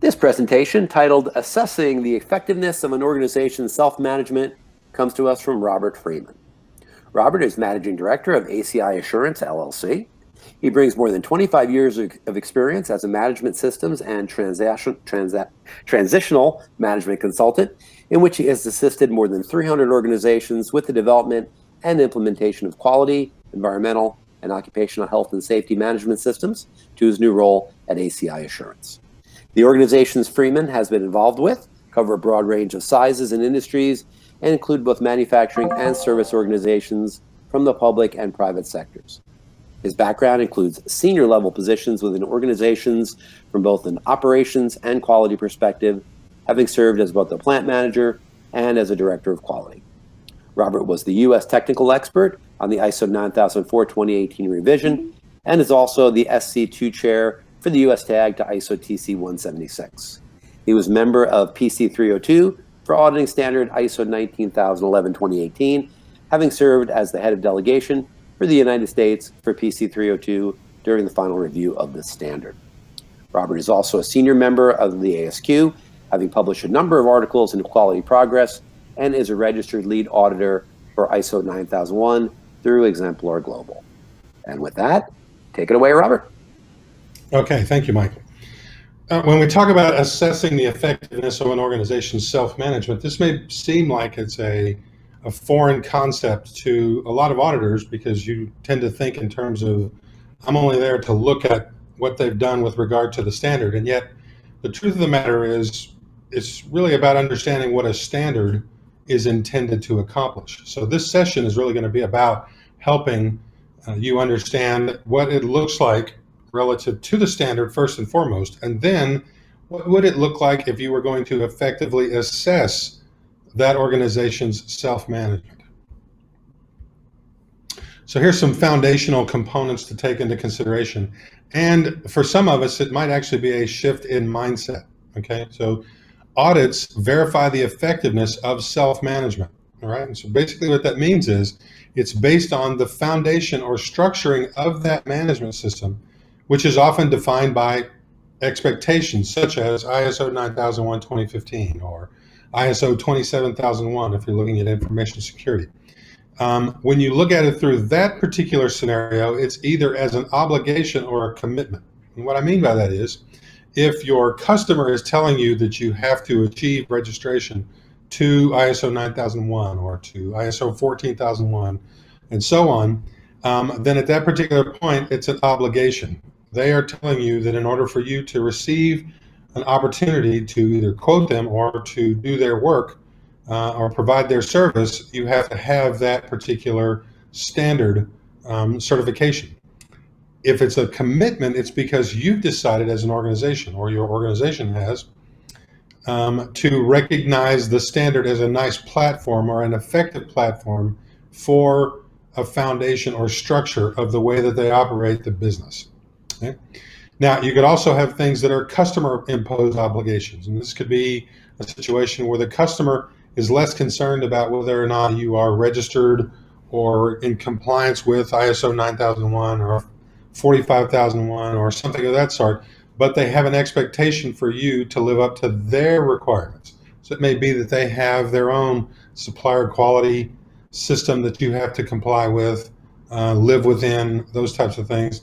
This presentation, titled Assessing the Effectiveness of an Organization's Self-Management, comes to us from Robert Freeman. Robert is Managing Director of ACI Assurance, LLC. He brings more than 25 years of experience as a management systems and transitional management consultant, in which he has assisted more than 300 organizations with the development and implementation of quality, environmental, and occupational health and safety management systems to his new role at ACI Assurance. The organizations Freeman has been involved with cover a broad range of sizes and industries and include both manufacturing and service organizations from the public and private sectors. His background includes senior level positions within organizations from both an operations and quality perspective, having served as both a plant manager and as a director of quality. Robert was the U.S. technical expert on the ISO 9004 2018 revision and is also the SC2 chair for the U.S. tag to ISO TC 176. He was member of PC 302 for auditing standard ISO 19011 2018, having served as the head of delegation for the United States for PC 302 during the final review of this standard. Robert is also a senior member of the ASQ, having published a number of articles in Quality Progress, and is a registered lead auditor for ISO 9001 through Exemplar Global. And with that, take it away, Robert. Okay, thank you, Michael. When we talk about assessing the effectiveness of an organization's self-management, this may seem like it's a foreign concept to a lot of auditors because you tend to think in terms of, I'm only there to look at what they've done with regard to the standard. And yet the truth of the matter is it's really about understanding what a standard is intended to accomplish. So this session is really going to be about helping you understand what it looks like relative to the standard first and foremost, and then what would it look like if you were going to effectively assess that organization's self-management. So here's some foundational components to take into consideration. And for some of us, it might actually be a shift in mindset, okay? So audits verify the effectiveness of self-management, all right? And so basically what that means is it's based on the foundation or structuring of that management system, which is often defined by expectations such as ISO 9001 2015 or ISO 27001 if you're looking at information security. When you look at it through that particular scenario, it's either as an obligation or a commitment. And what I mean by that is, if your customer is telling you that you have to achieve registration to ISO 9001 or to ISO 14001 and so on, then at that particular point, it's an obligation. They are telling you that in order for you to receive an opportunity to either quote them or to do their work or provide their service, you have to have that particular standard certification. If it's a commitment, it's because you've decided as an organization or your organization has to recognize the standard as a nice platform or an effective platform for a foundation or structure of the way that they operate the business. Okay? Now, you could also have things that are customer-imposed obligations, and this could be a situation where the customer is less concerned about whether or not you are registered or in compliance with ISO 9001 or 45001 or something of that sort, but they have an expectation for you to live up to their requirements. So it may be that they have their own supplier quality system that you have to comply with, live within, those types of things.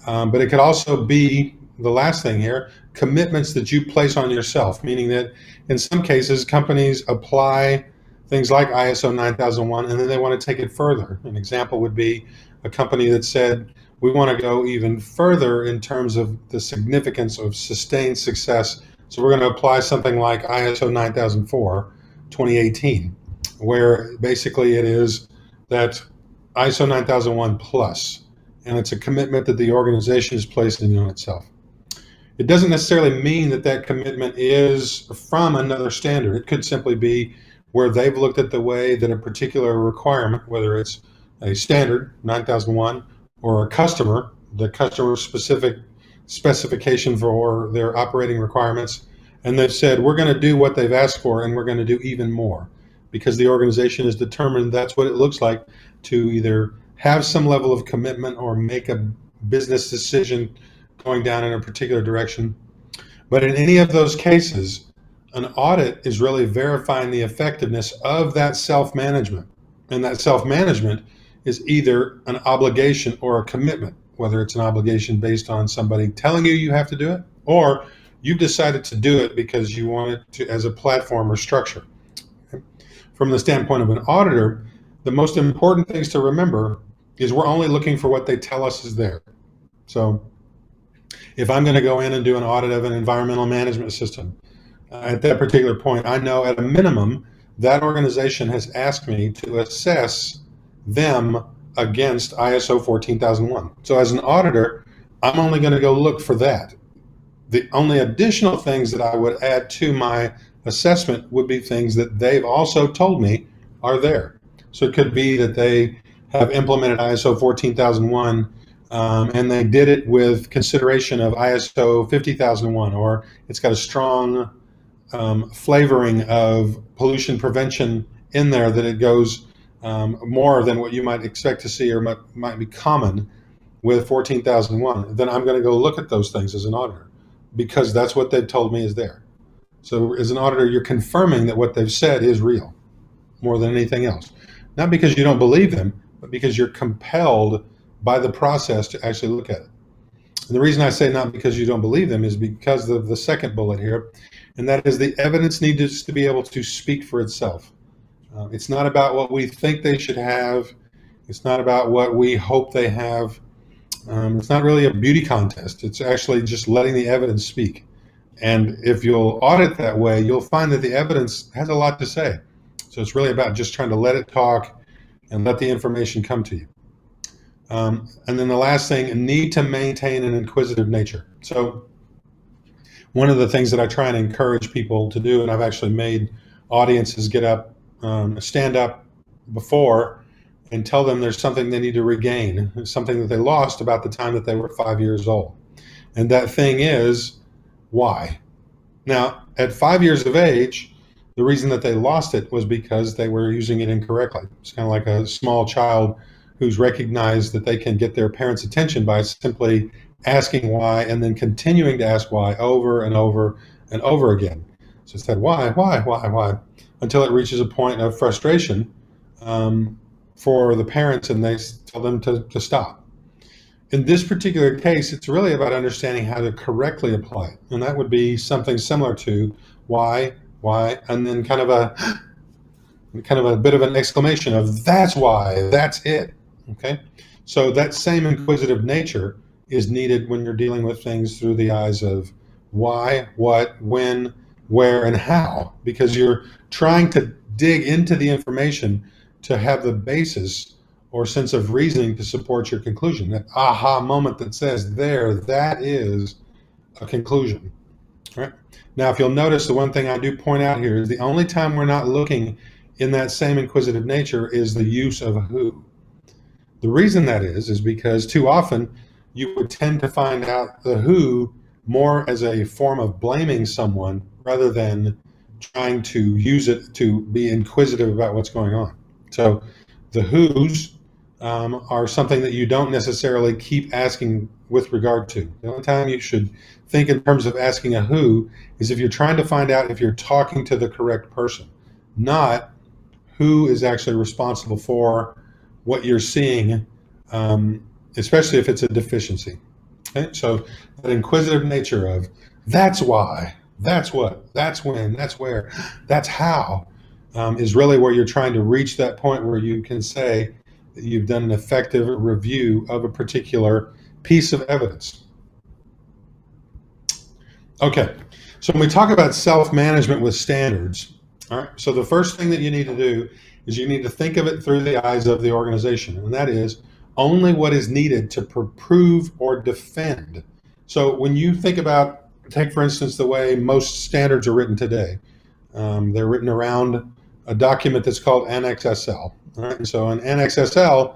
But it could also be, the last thing here, commitments that you place on yourself, meaning that in some cases companies apply things like ISO 9001 and then they want to take it further. An example would be a company that said, we want to go even further in terms of the significance of sustained success. So we're going to apply something like ISO 9004 2018, where basically it is that ISO 9001 plus. And it's a commitment that the organization is placing on itself. It doesn't necessarily mean that that commitment is from another standard. It could simply be where they've looked at the way that a particular requirement, whether it's a standard, 9001, or a customer, the customer specific specification for their operating requirements, and they've said, we're going to do what they've asked for and we're going to do even more, because the organization has determined that's what it looks like to either have some level of commitment or make a business decision going down in a particular direction. But in any of those cases, an audit is really verifying the effectiveness of that self-management. And that self-management is either an obligation or a commitment, whether it's an obligation based on somebody telling you you have to do it, or you've decided to do it because you want it to as a platform or structure. From the standpoint of an auditor, the most important things to remember is we're only looking for what they tell us is there. So if I'm going to go in and do an audit of an environmental management system, at that particular point, I know at a minimum that organization has asked me to assess them against ISO 14001. So as an auditor, I'm only going to go look for that. The only additional things that I would add to my assessment would be things that they've also told me are there. So it could be that they have implemented ISO 14001 and they did it with consideration of ISO 50001, or it's got a strong flavoring of pollution prevention in there, that it goes more than what you might expect to see or might be common with 14001. Then I'm going to go look at those things as an auditor, because that's what they've told me is there. So as an auditor, you're confirming that what they've said is real more than anything else. Not because you don't believe them, but because you're compelled by the process to actually look at it. And the reason I say not because you don't believe them is because of the second bullet here, and that is the evidence needs to be able to speak for itself. It's not about what we think they should have. It's not about what we hope they have. It's not really a beauty contest. It's actually just letting the evidence speak. And if you'll audit that way, you'll find that the evidence has a lot to say. So it's really about just trying to let it talk and let the information come to you. And then the last thing, need to maintain an inquisitive nature. So one of the things that I try and encourage people to do, and I've actually made audiences get up, stand up before and tell them there's something they need to regain, something that they lost about the time that they were 5 years old. And that thing is why. Now, at 5 years of age, the reason that they lost it was because they were using it incorrectly. It's kind of like a small child who's recognized that they can get their parents' attention by simply asking why and then continuing to ask why over and over and over again. So it's that why, until it reaches a point of frustration for the parents, and they tell them to stop. In this particular case, it's really about understanding how to correctly apply it. And that would be something similar to why, and then kind of a bit of an exclamation of that's why, that's it. Okay, so that same inquisitive nature is needed when you're dealing with things through the eyes of why, what, when, where, and how, because you're trying to dig into the information to have the basis or sense of reasoning to support your conclusion. That aha moment that says there, that is a conclusion. All right. Now, if you'll notice, the one thing I do point out here is the only time we're not looking in that same inquisitive nature is the use of who. The reason that is because too often you would tend to find out the who more as a form of blaming someone rather than trying to use it to be inquisitive about what's going on. So the who's are something that you don't necessarily keep asking with regard to. The only time you should think in terms of asking a who is if you're trying to find out if you're talking to the correct person, not who is actually responsible for what you're seeing, especially if it's a deficiency. Okay? So that inquisitive nature of that's why, that's what, that's when, that's where, that's how, is really where you're trying to reach that point where you can say that you've done an effective review of a particular piece of evidence. Okay, so when we talk about self-management with standards, all right, so the first thing that you need to do is you need to think of it through the eyes of the organization, and that is only what is needed to prove or defend. So when you think about, take for instance the way most standards are written today, they're written around a document that's called Annex SL. All right? And so in Annex SL,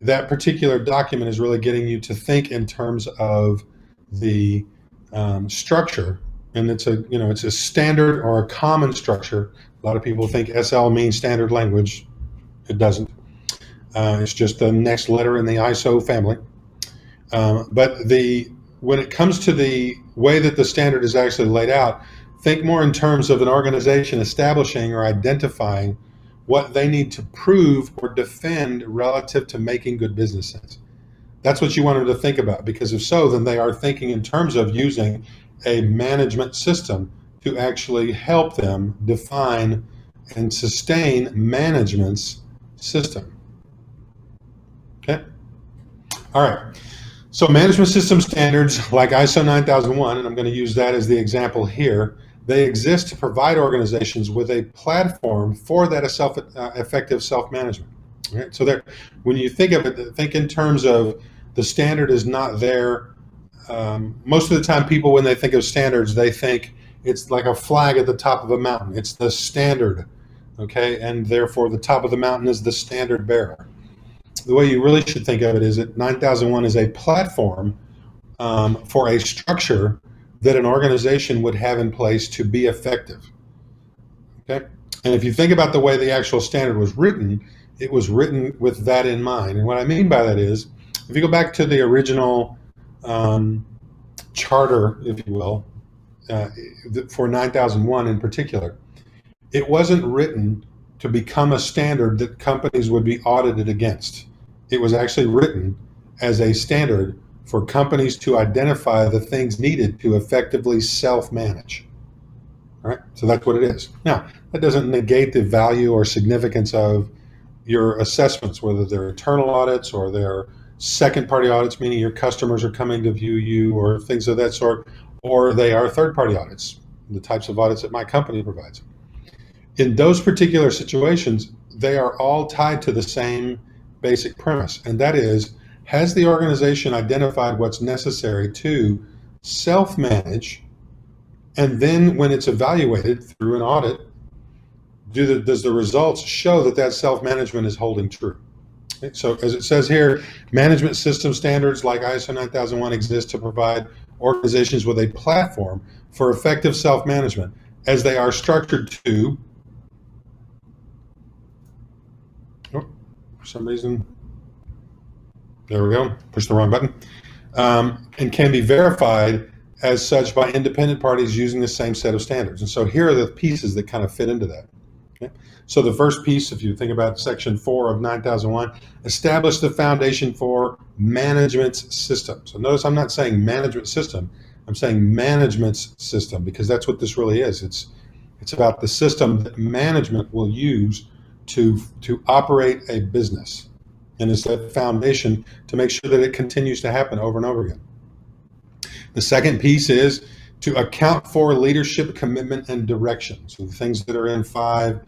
that particular document is really getting you to think in terms of the structure, and it's a standard or a common structure. A lot of people think SL means standard language. It doesn't. It's just the next letter in the ISO family. But when it comes to the way that the standard is actually laid out, think more in terms of an organization establishing or identifying what they need to prove or defend relative to making good business sense. That's what you want them to think about, because if so, then they are thinking in terms of using a management system to actually help them define and sustain management's system. Okay? All right. So management system standards like ISO 9001, and I'm going to use that as the example here, they exist to provide organizations with a platform for that effective self-management. Right? So when you think of it, think in terms of the standard is not there. Most of the time people, when they think of standards, they think it's like a flag at the top of a mountain. It's the standard, okay? And therefore the top of the mountain is the standard bearer. The way you really should think of it is that 9001 is a platform for a structure that an organization would have in place to be effective. Okay? And if you think about the way the actual standard was written, it was written with that in mind. And what I mean by that is, if you go back to the original charter, if you will, for 9001 in particular, it wasn't written to become a standard that companies would be audited against. It was actually written as a standard for companies to identify the things needed to effectively self-manage. All right, so that's what it is. Now, that doesn't negate the value or significance of your assessments, whether they're internal audits or they're second-party audits, meaning your customers are coming to view you or things of that sort, or they are third-party audits, the types of audits that my company provides. In those particular situations, they are all tied to the same basic premise, and that is, has the organization identified what's necessary to self-manage, and then when it's evaluated through an audit, does the results show that that self-management is holding true? Okay, so as it says here, management system standards like ISO 9001 exist to provide organizations with a platform for effective self-management as they are structured to, for some reason, there we go, push the wrong button, and can be verified as such by independent parties using the same set of standards. And so here are the pieces that kind of fit into that. Okay? So the first piece, if you think about section 4 of 9001, establish the foundation for management's system. So notice I'm not saying management system, I'm saying management's system, because that's what this really is. It's about the system that management will use to operate a business. And it's that foundation to make sure that it continues to happen over and over again. The second piece is to account for leadership commitment and direction. So the things that are in 5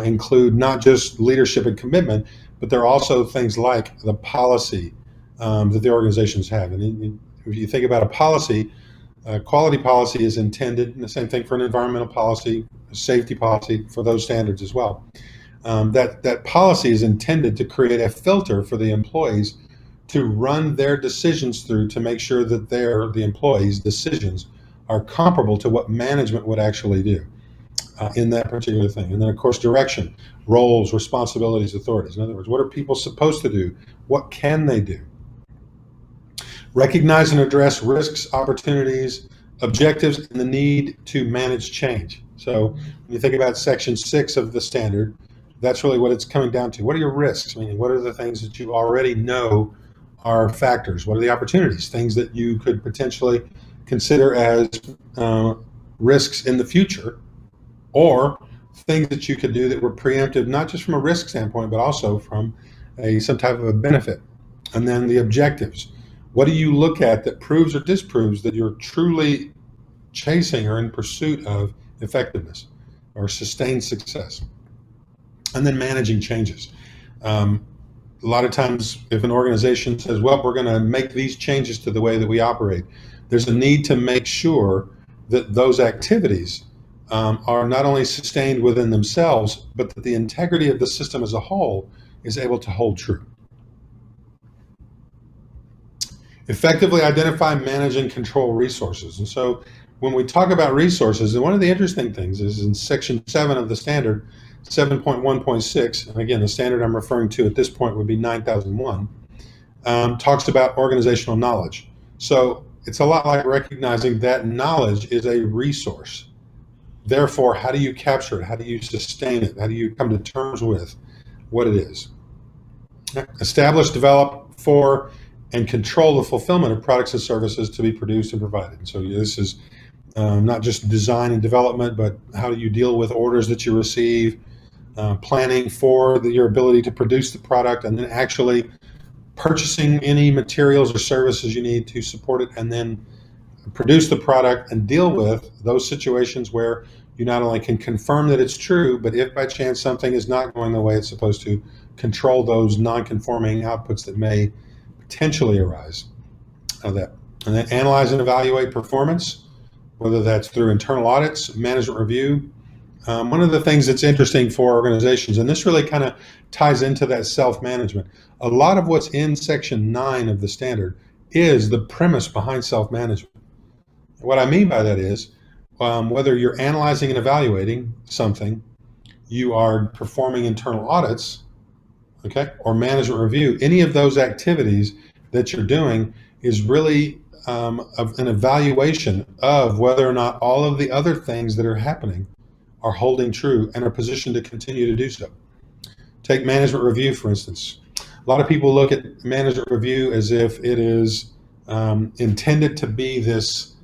include not just leadership and commitment, but there are also things like the policy that the organizations have. And if you think about a policy, quality policy is intended, and the same thing for an environmental policy, a safety policy, for those standards as well. That policy is intended to create a filter for the employees to run their decisions through to make sure that the employees' decisions are comparable to what management would actually do in that particular thing. And then, of course, direction, roles, responsibilities, authorities. In other words, what are people supposed to do? What can they do? Recognize and address risks, opportunities, objectives, and the need to manage change. So when you think about section 6 of the standard, that's really what it's coming down to. What are your risks? Meaning, what are the things that you already know are factors? What are the opportunities? Things that you could potentially consider as risks in the future, or things that you could do that were preemptive, not just from a risk standpoint, but also from some type of a benefit. And then the objectives. What do you look at that proves or disproves that you're truly chasing or in pursuit of effectiveness or sustained success? And then managing changes. A lot of times if an organization says, well, we're going to make these changes to the way that we operate, there's a need to make sure that those activities are not only sustained within themselves, but that the integrity of the system as a whole is able to hold true. Effectively identify, manage, and control resources. And so when we talk about resources, and one of the interesting things is in section 7 of the standard, 7.1.6, and again, the standard I'm referring to at this point would be 9001, talks about organizational knowledge. So it's a lot like recognizing that knowledge is a resource. Therefore, how do you capture it? How do you sustain it? How do you come to terms with what it is? Establish, develop for, and control the fulfillment of products and services to be produced and provided. So this is not just design and development, but how do you deal with orders that you receive, planning for your ability to produce the product, and then actually purchasing any materials or services you need to support it, and then produce the product and deal with those situations where you not only can confirm that it's true, but if by chance something is not going the way it's supposed to, control those non-conforming outputs that may potentially arise of that. And then analyze and evaluate performance, whether that's through internal audits, management review. One of the things that's interesting for organizations, and this really kind of ties into that self-management, a lot of what's in Section 9 of the standard is the premise behind self-management. What I mean by that is, whether you're analyzing and evaluating something, you are performing internal audits, okay, or management review, any of those activities that you're doing is really an evaluation of whether or not all of the other things that are happening are holding true and are positioned to continue to do so. Take management review, for instance. A lot of people look at management review as if it is intended to be this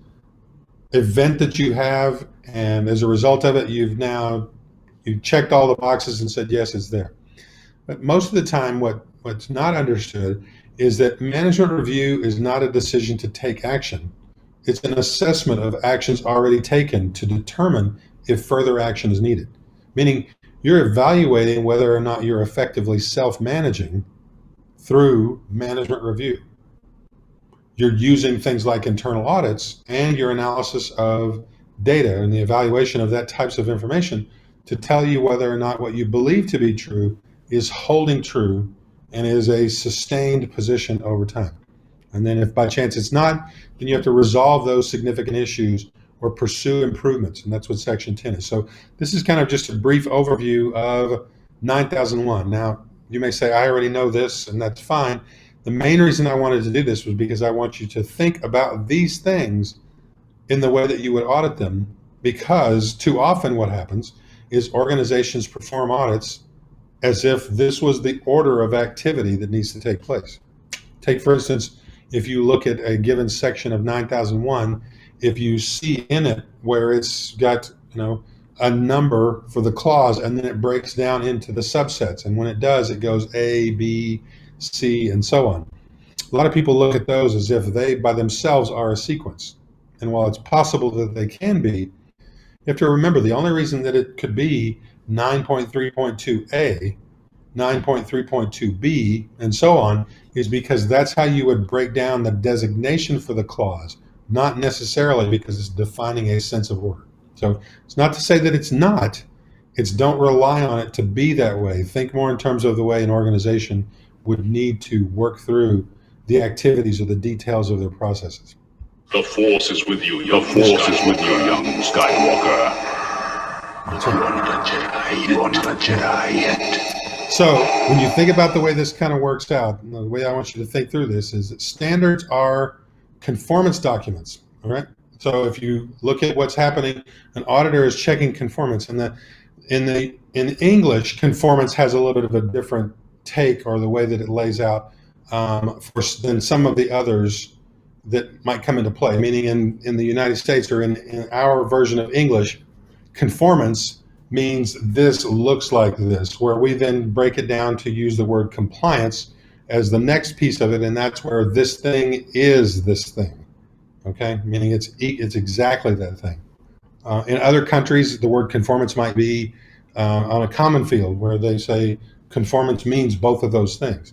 event that you have, and as a result of it, you've checked all the boxes and said, yes, it's there. But most of the time, what's not understood is that management review is not a decision to take action. It's an assessment of actions already taken to determine if further action is needed. Meaning you're evaluating whether or not you're effectively self-managing through management review. You're using things like internal audits and your analysis of data and the evaluation of that types of information to tell you whether or not what you believe to be true is holding true and is a sustained position over time. And then if by chance it's not, then you have to resolve those significant issues or pursue improvements. And that's what Section 10 is. So this is kind of just a brief overview of 9001. Now, you may say, I already know this, and that's fine. The main reason I wanted to do this was because I want you to think about these things in the way that you would audit them, because too often what happens is organizations perform audits as if this was the order of activity that needs to take place. Take, for instance, if you look at a given section of 9001, if you see in it where it's got, a number for the clause, and then it breaks down into the subsets. And when it does, it goes A, B, C, and so on. A lot of people look at those as if they by themselves are a sequence. And while it's possible that they can be, you have to remember the only reason that it could be 9.3.2A, 9.3.2B, and so on, is because that's how you would break down the designation for the clause, not necessarily because it's defining a sense of order. So it's not to say that it's not, it's don't rely on it to be that way. Think more in terms of the way an organization would need to work through the activities or the details of their processes. The Force is with you, young Skywalker. You are not a Jedi yet. So when you think about the way this kind of works out, the way I want you to think through this is that standards are conformance documents, all right? So if you look at what's happening, an auditor is checking conformance, and in English, conformance has a little bit of a different take, or the way that it lays out than some of the others that might come into play. Meaning in the United States, or in our version of English, conformance means this looks like this, where we then break it down to use the word compliance as the next piece of it, and that's where this thing is this thing. Okay, meaning it's exactly that thing. In other countries, the word conformance might be on a common field, where they say conformance means both of those things.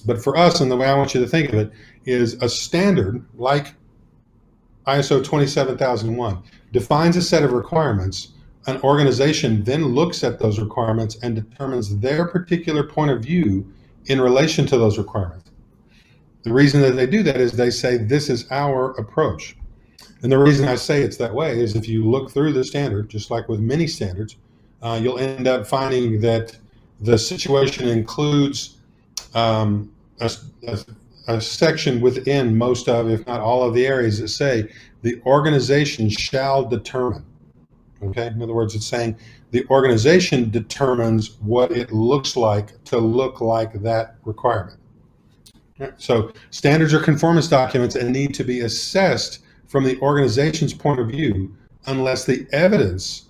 But for us, and the way I want you to think of it, is a standard like ISO 27001 defines a set of requirements. An organization then looks at those requirements and determines their particular point of view in relation to those requirements. The reason that they do that is they say, this is our approach. And the reason I say it's that way is if you look through the standard, just like with many standards, you'll end up finding that the situation includes a a section within most of, if not all of the areas that say the organization shall determine. Okay, in other words, it's saying the organization determines what it looks like to look like that requirement. So standards are conformance documents and need to be assessed from the organization's point of view unless the evidence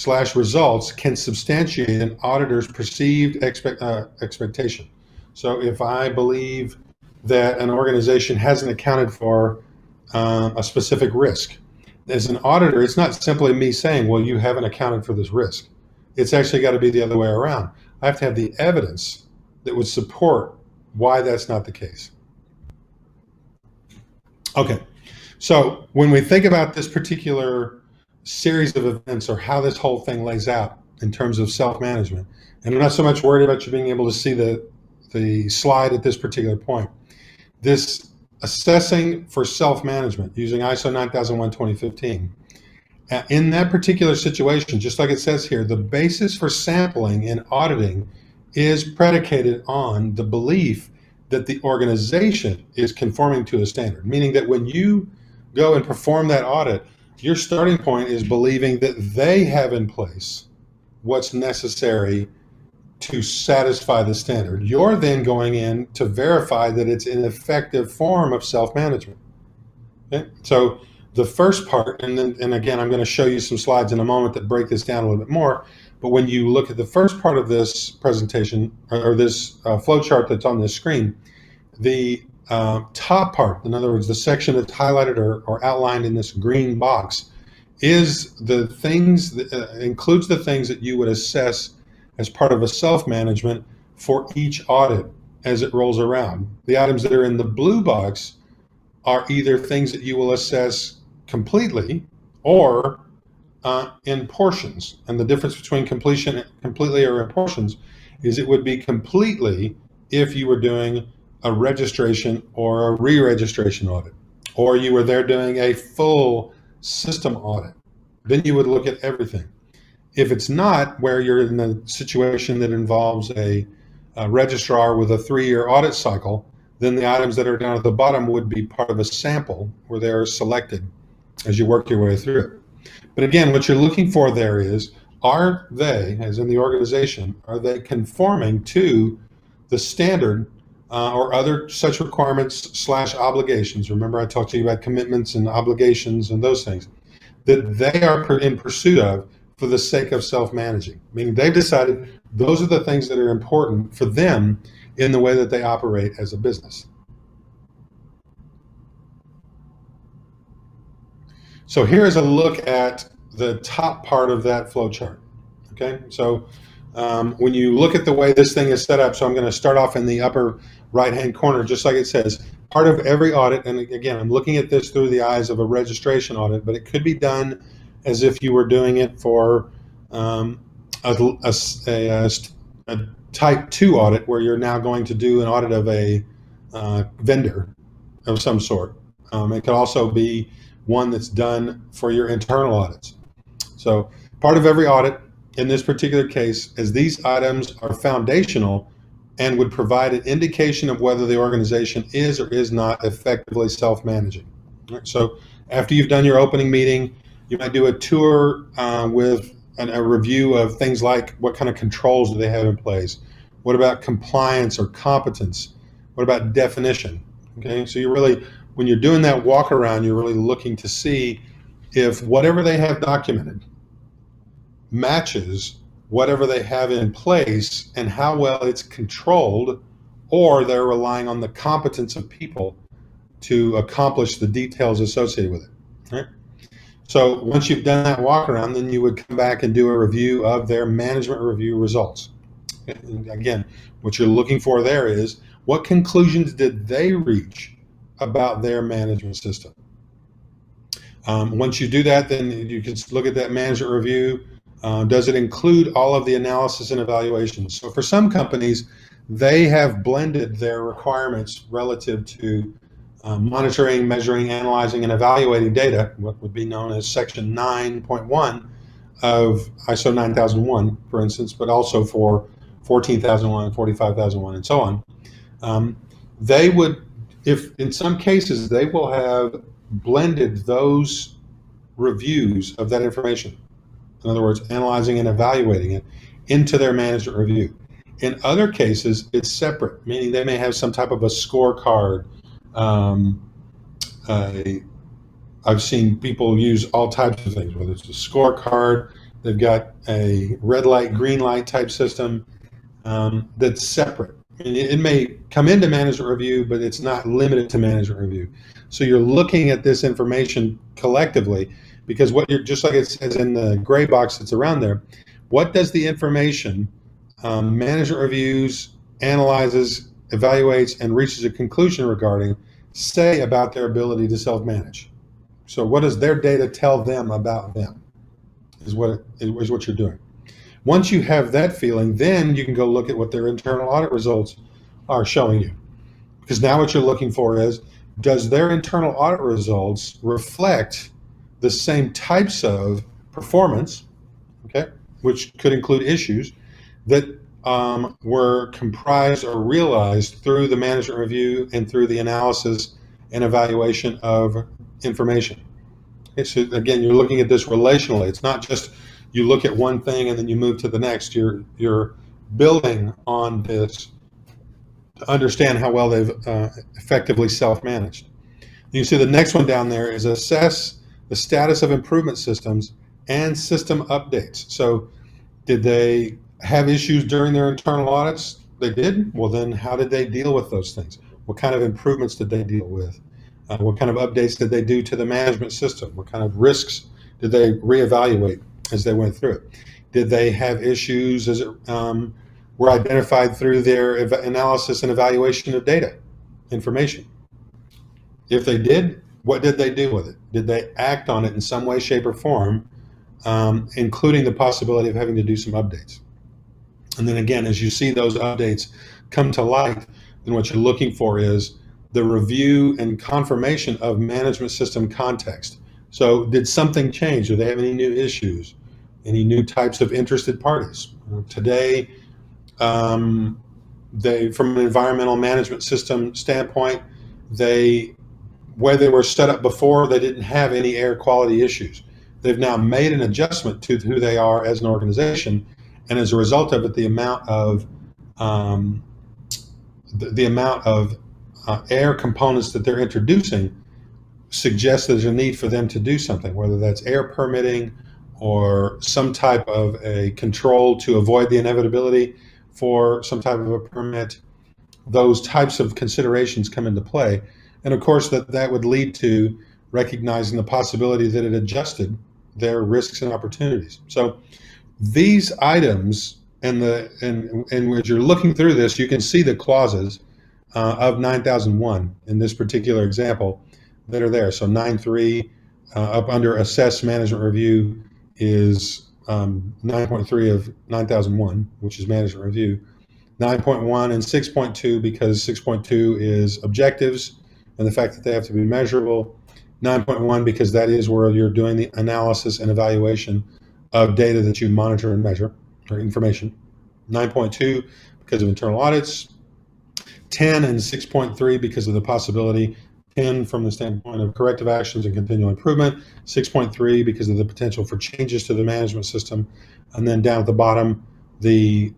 / results can substantiate an auditor's perceived expectation. So if I believe that an organization hasn't accounted for a specific risk, as an auditor, it's not simply me saying, well, you haven't accounted for this risk. It's actually got to be the other way around. I have to have the evidence that would support why that's not the case. Okay, so when we think about this particular series of events or how this whole thing lays out in terms of self-management, and I'm not so much worried about you being able to see the slide at this particular point, this assessing for self-management using ISO 9001:2015, in that particular situation, just like it says here, the basis for sampling and auditing is predicated on the belief that the organization is conforming to a standard, meaning that when you go and perform that audit, your starting point is believing that they have in place what's necessary to satisfy the standard. You're then going in to verify that it's an effective form of self-management. Okay? So the first part, and again, I'm going to show you some slides in a moment that break this down a little bit more, but when you look at the first part of this presentation, or this flow chart that's on this screen, the top part, in other words, the section that's highlighted or outlined in this green box, is the things, includes the things that you would assess as part of a self-management for each audit as it rolls around. The items that are in the blue box are either things that you will assess completely or in portions. And the difference between completely or in portions is it would be completely if you were doing a registration or a re-registration audit, or you were there doing a full system audit. Then you would look at everything. If it's not, where you're in a situation that involves a registrar with a 3-year audit cycle, then the items that are down at the bottom would be part of a sample where they're selected as you work your way through it. But again, what you're looking for there is, are they, as in the organization, are they conforming to the standard or other such requirements / obligations? Remember I talked to you about commitments and obligations and those things that they are in pursuit of for the sake of self-managing, meaning they've decided those are the things that are important for them in the way that they operate as a business. So here's a look at the top part of that flow chart. Okay, so when you look at the way this thing is set up, so I'm going to start off in the upper right-hand corner, just like it says, part of every audit, and again, I'm looking at this through the eyes of a registration audit, but it could be done as if you were doing it for a type 2 audit, where you're now going to do an audit of a vendor of some sort. It could also be one that's done for your internal audits. So part of every audit in this particular case, as these items are foundational and would provide an indication of whether the organization is or is not effectively self-managing. Right? So after you've done your opening meeting, you might do a tour with a review of things like what kind of controls do they have in place? What about compliance or competence? What about definition? Okay, so you're really, when you're doing that walk around, you're really looking to see if whatever they have documented matches whatever they have in place and how well it's controlled, or they're relying on the competence of people to accomplish the details associated with it. Right? So once you've done that walk around, then you would come back and do a review of their management review results. And again, what you're looking for there is, what conclusions did they reach about their management system? Once you do that, then you can look at that management review. Does it include all of the analysis and evaluations? So for some companies, they have blended their requirements relative to monitoring, measuring, analyzing, and evaluating data, what would be known as Section 9.1 of ISO 9001, for instance, but also for 14,001, 45,001, and so on. They would if in some cases they will have blended those reviews of that information, in other words, analyzing and evaluating it, into their management review. In other cases, it's separate, meaning they may have some type of a scorecard. I've seen people use all types of things, whether it's a scorecard, they've got a red light, green light type system that's separate. And it may come into management review, but it's not limited to management review. So you're looking at this information collectively, because what you're, just like it says in the gray box that's around there, what does the information management reviews, analyzes, evaluates, and reaches a conclusion regarding say about their ability to self-manage? So what does their data tell them about them is what you're doing. Once you have that feeling, then you can go look at what their internal audit results are showing you. Because now what you're looking for is, does their internal audit results reflect the same types of performance, okay, which could include issues that were comprised or realized through the management review and through the analysis and evaluation of information. Okay, so again, you're looking at this relationally. It's not just you look at one thing and then you move to the next. You're building on this to understand how well they've effectively self-managed. You see the next one down there is assess the status of improvement systems and system updates. So did they have issues during their internal audits? They did. Well, then how did they deal with those things? What kind of improvements did they deal with? What kind of updates did they do to the management system? What kind of risks did they reevaluate as they went through it? Did they have issues as it were identified through their analysis and evaluation of data, information? If they did, what did they do with it? Did they act on it in some way, shape, or form, including the possibility of having to do some updates? And then again, as you see those updates come to light, then what you're looking for is the review and confirmation of management system context. So did something change? Do they have any new issues? Any new types of interested parties? Today, from an environmental management system standpoint, where they were set up before, they didn't have any air quality issues. They've now made an adjustment to who they are as an organization, and as a result of it, the amount of air components that they're introducing suggests there's a need for them to do something, whether that's air permitting or some type of a control to avoid the inevitability for some type of a permit. Those types of considerations come into play. And of course, that would lead to recognizing the possibility that it adjusted their risks and opportunities. So these items, and as you're looking through this, you can see the clauses of 9001 in this particular example that are there. So 9.3 up under assess management review is 9.3 of 9001, which is management review. 9.1 and 6.2, because 6.2 is objectives and the fact that they have to be measurable. 9.1, because that is where you're doing the analysis and evaluation of data that you monitor and measure, or information. 9.2, because of internal audits. 10 and 6.3, because of the possibility. 10 from the standpoint of corrective actions and continual improvement. 6.3, because of the potential for changes to the management system. And then down at the bottom, the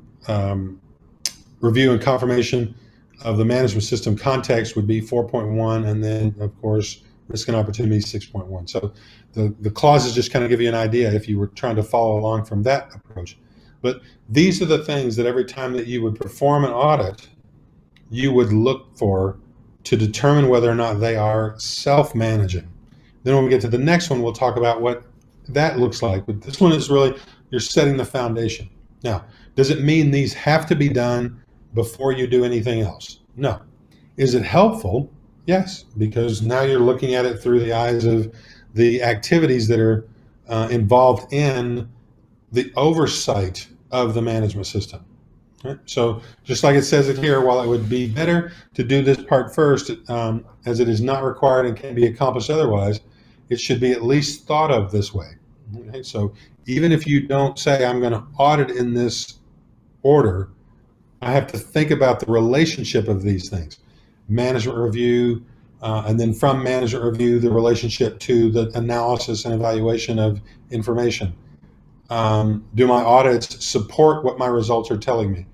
review and confirmation of the management system context would be 4.1, and then of course risk and opportunity 6.1. So the clauses just kind of give you an idea if you were trying to follow along from that approach. But these are the things that every time that you would perform an audit, you would look for to determine whether or not they are self-managing. Then when we get to the next one, we'll talk about what that looks like. But this one is really, you're setting the foundation. Now, does it mean these have to be done before you do anything else? No. Is it helpful? Yes, because now you're looking at it through the eyes of the activities that are involved in the oversight of the management system. Right? So just like it says it here, while it would be better to do this part first, as it is not required and can be accomplished otherwise, it should be at least thought of this way. Okay? So even if you don't say, I'm going to audit in this order, I have to think about the relationship of these things. management review, and then from management review, the relationship to the analysis and evaluation of information. Do my audits support what my results are telling me?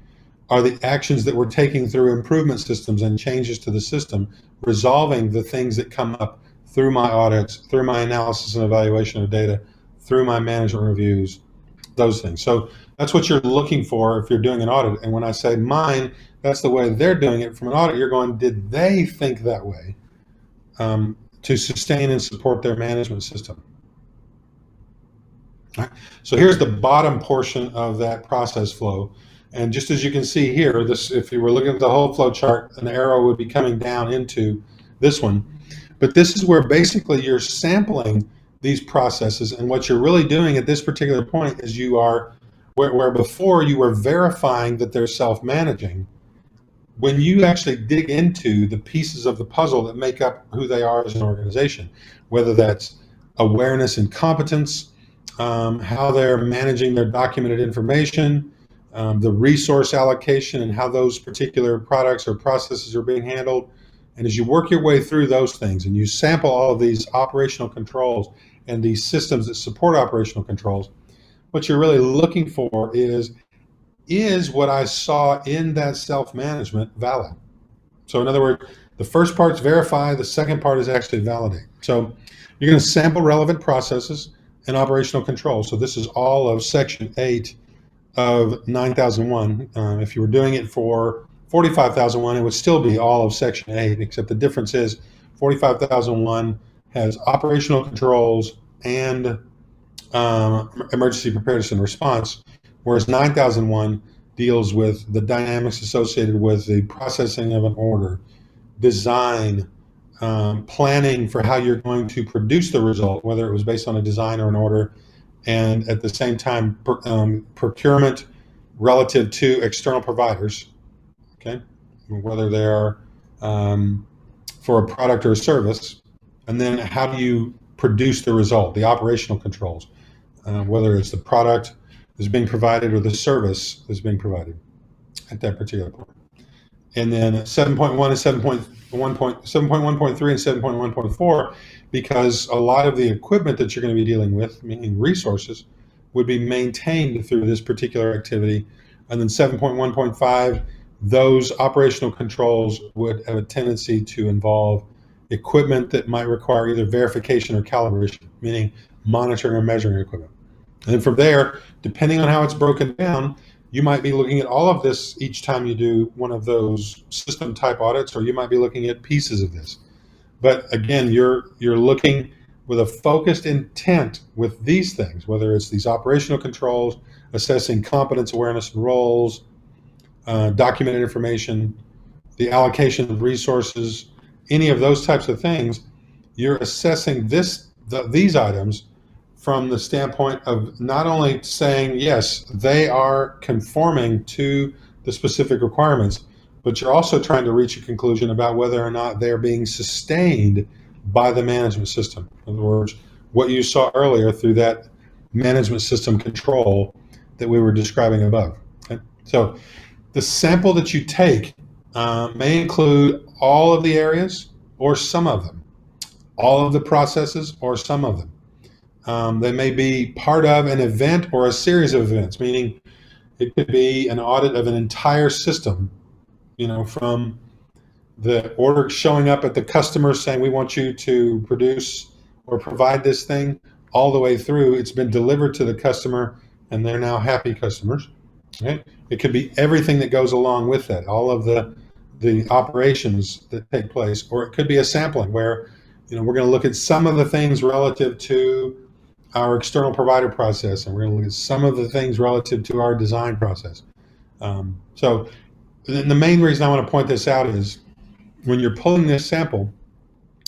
Are the actions that we're taking through improvement systems and changes to the system resolving the things that come up through my audits, through my analysis and evaluation of data, through my management reviews, those things? So that's what you're looking for if you're doing an audit. And when I say mine, that's the way they're doing it from an audit. You're going, did they think that way to sustain and support their management system? All right. So here's the bottom portion of that process flow. And just as you can see here, this, if you were looking at the whole flow chart, an arrow would be coming down into this one. But this is where basically you're sampling these processes, and what you're really doing at this particular point is you are, where before you were verifying that they're self-managing, when you actually dig into the pieces of the puzzle that make up who they are as an organization, whether that's awareness and competence, how they're managing their documented information, the resource allocation and how those particular products or processes are being handled. And as you work your way through those things and you sample all of these operational controls and these systems that support operational controls, what you're really looking for is what I saw in that self-management valid? So in other words, the first part's verify, the second part is actually validate. So you're going to sample relevant processes and operational controls. So this is all of section 8 of 9001. If you were doing it for 45,001, it would still be all of section 8, except the difference is 45,001 has operational controls and emergency preparedness and response, whereas 9001 deals with the dynamics associated with the processing of an order, design, planning for how you're going to produce the result, whether it was based on a design or an order, and at the same time procurement relative to external providers, okay, whether they are for a product or a service, and then how do you produce the result, the operational controls, whether it's the product is being provided or the service is being provided at that particular point. And then 7.1 is 7.1.3 and 7.1.4, because a lot of the equipment that you're going to be dealing with, meaning resources, would be maintained through this particular activity. And then 7.1.5, those operational controls would have a tendency to involve equipment that might require either verification or calibration, meaning monitoring or measuring equipment. And then from there, depending on how it's broken down, you might be looking at all of this each time you do one of those system type audits, or you might be looking at pieces of this. But again, you're looking with a focused intent with these things, whether it's these operational controls, assessing competence, awareness, and roles, documented information, the allocation of resources, any of those types of things. You're assessing these items from the standpoint of not only saying, yes, they are conforming to the specific requirements, but you're also trying to reach a conclusion about whether or not they're being sustained by the management system. In other words, what you saw earlier through that management system control that we were describing above. Okay? So the sample that you take may include all of the areas or some of them, all of the processes or some of them. They may be part of an event or a series of events, meaning it could be an audit of an entire system, from the order showing up at the customer saying, we want you to produce or provide this thing, all the way through it's been delivered to the customer and they're now happy customers. Right? It could be everything that goes along with that, all of the operations that take place, or it could be a sampling where we're going to look at some of the things relative to our external provider process, and we're going to look at some of the things relative to our design process. So the main reason I want to point this out is when you're pulling this sample,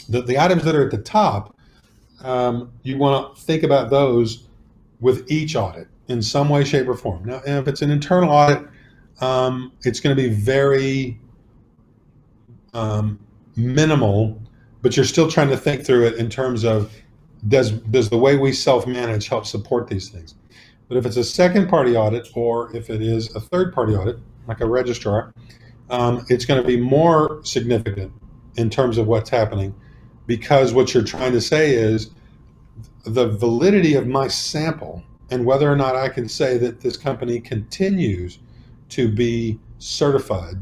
the items that are at the top, you want to think about those with each audit in some way, shape, or form. Now, if it's an internal audit, it's going to be very minimal, but you're still trying to think through it in terms of does the way we self-manage help support these things? But if it's a second-party audit, or if it is a third-party audit, like a registrar, it's going to be more significant in terms of what's happening, because what you're trying to say is the validity of my sample and whether or not I can say that this company continues to be certified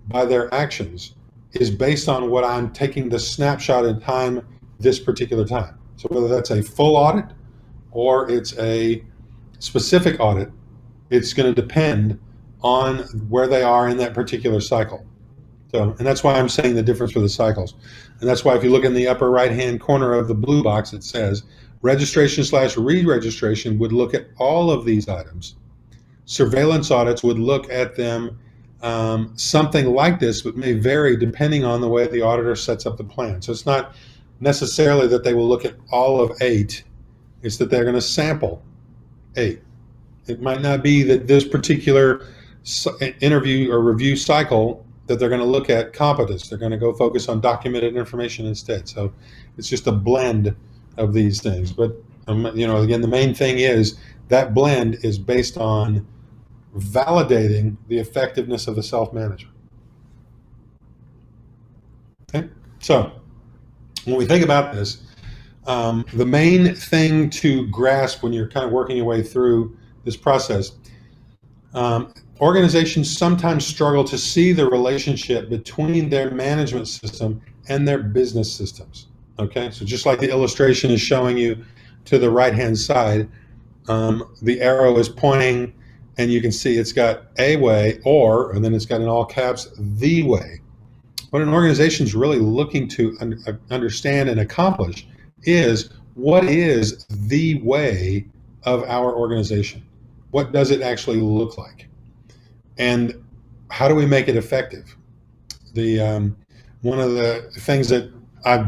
by their actions is based on what I'm taking the snapshot in time this particular time. So whether that's a full audit or it's a specific audit, it's going to depend on where they are in that particular cycle. So, and that's why I'm saying the difference for the cycles. And that's why if you look in the upper right-hand corner of the blue box, it says registration/re-registration would look at all of these items. Surveillance audits would look at them something like this, but may vary depending on the way the auditor sets up the plan. So it's not necessarily that they will look at all of 8. It's that they're going to sample 8. It might not be that this particular interview or review cycle that they're going to look at competence. They're going to go focus on documented information instead. So it's just a blend of these things. But again, the main thing is that blend is based on validating the effectiveness of the self-management. Okay, so when we think about this, the main thing to grasp when you're kind of working your way through this process, organizations sometimes struggle to see the relationship between their management system and their business systems. Okay, so just like the illustration is showing you to the right-hand side, the arrow is pointing, and you can see it's got a way, and then it's got in all caps, the way. What an organization is really looking to understand and accomplish is, what is the way of our organization? What does it actually look like? And how do we make it effective? One of the things that I've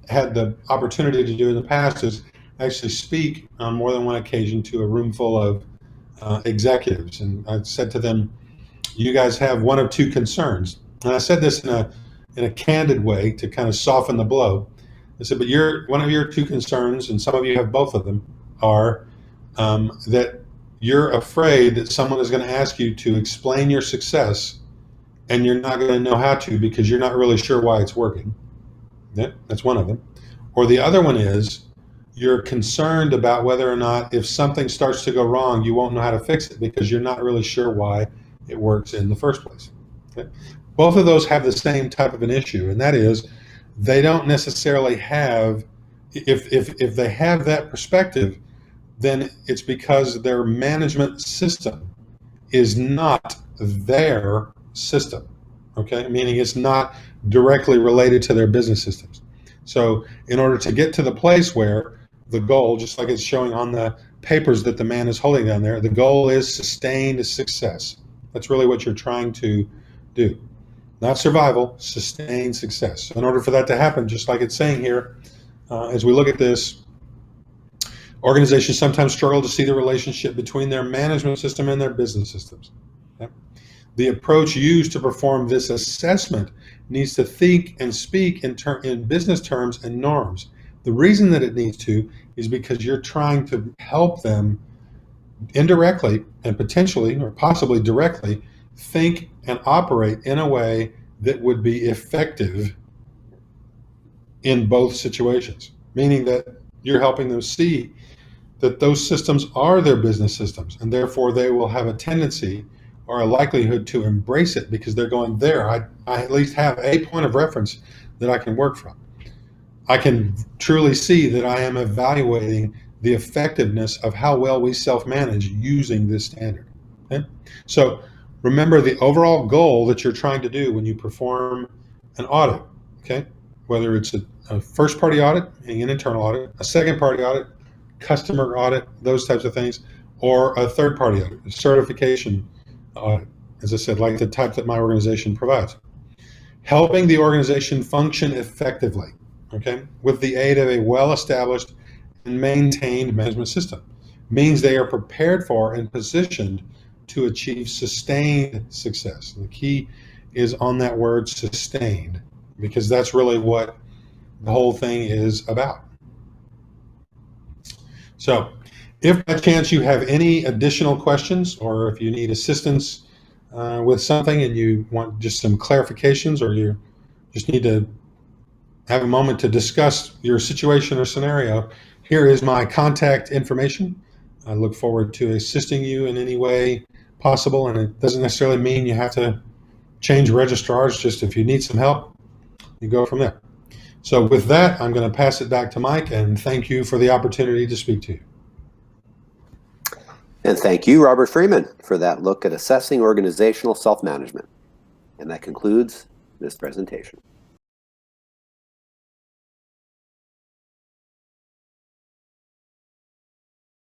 had the opportunity to do in the past is actually speak on more than one occasion to a room full of executives. And I said to them, you guys have one of two concerns. And I said this in a candid way to kind of soften the blow. I said, but one of your two concerns, and some of you have both of them, are that you're afraid that someone is going to ask you to explain your success and you're not going to know how to because you're not really sure why it's working. Yeah, that's one of them. Or the other one is you're concerned about whether or not if something starts to go wrong, you won't know how to fix it because you're not really sure why it works in the first place. Okay? Both of those have the same type of an issue, and that is they don't necessarily have, if they have that perspective, then it's because their management system is not their system, okay? Meaning it's not directly related to their business systems. So in order to get to the place where the goal, just like it's showing on the papers that the man is holding down there, the goal is sustained success. That's really what you're trying to do. Not survival, sustained success. So in order for that to happen, just like it's saying here, as we look at this, organizations sometimes struggle to see the relationship between their management system and their business systems. Okay? The approach used to perform this assessment needs to think and speak in business terms and norms. The reason that it needs to is because you're trying to help them indirectly and potentially or possibly directly think and operate in a way that would be effective in both situations, meaning that you're helping them see that those systems are their business systems, and therefore they will have a tendency or a likelihood to embrace it because they're going, there, I at least have a point of reference that I can work from. I can truly see that I am evaluating the effectiveness of how well we self-manage using this standard. Okay? So remember the overall goal that you're trying to do when you perform an audit, okay? Whether it's a first-party audit, an internal audit, a second-party audit, customer audit, those types of things, or a third-party audit, a certification audit, as I said, like the type that my organization provides. Helping the organization function effectively, okay, with the aid of a well-established and maintained management system means they are prepared for and positioned to achieve sustained success. And the key is on that word sustained, because that's really what the whole thing is about. So if by chance you have any additional questions or if you need assistance with something and you want just some clarifications, or you just need to have a moment to discuss your situation or scenario, here is my contact information. I look forward to assisting you in any way possible, and it doesn't necessarily mean you have to change registrars. Just if you need some help, you go from there. So with that, I'm going to pass it back to Mike, and thank you for the opportunity to speak to you. And thank you, Robert Freeman, for that look at assessing organizational self-management. And that concludes this presentation.